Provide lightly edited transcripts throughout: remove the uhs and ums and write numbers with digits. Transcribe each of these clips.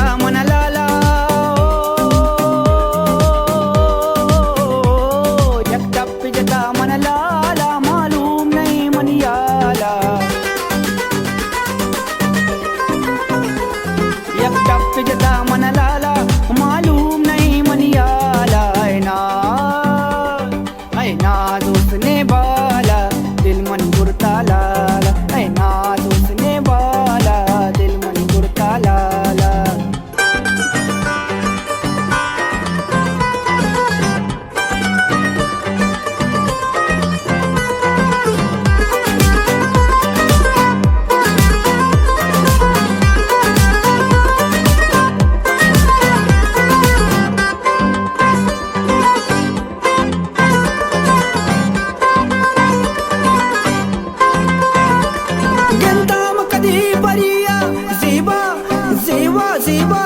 जता मनाला एकटप्पी जता मनाला मालूम नहीं मनियाला एकटप्पी जता मनाला मालूम नहीं मनियाला है ना दोस्तने बाला दिल मन बुरता लाला है ना दोस्तने बाला दिल मन बुरता लाला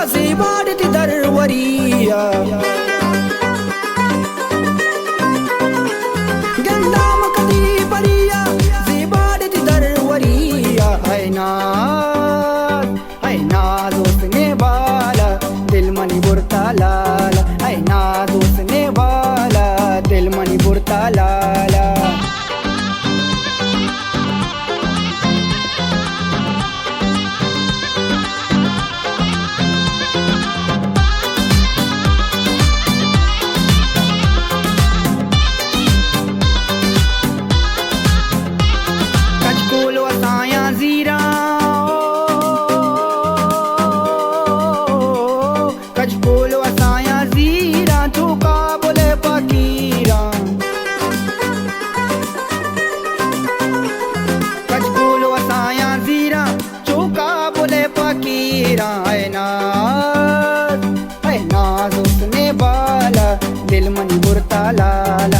Ziba di darwariya ganda makati pariya ziba di darwariya hai na dost ne wala dil mani burta lala hai na dost ne wala dil mani burta lala कजकोलो असाया जीरा चौका बोले फकीरा कजकोलो असाया जीरा चौका बोले फकीरा है ना दोस्त ने बाला दिल मनी बुरता लाला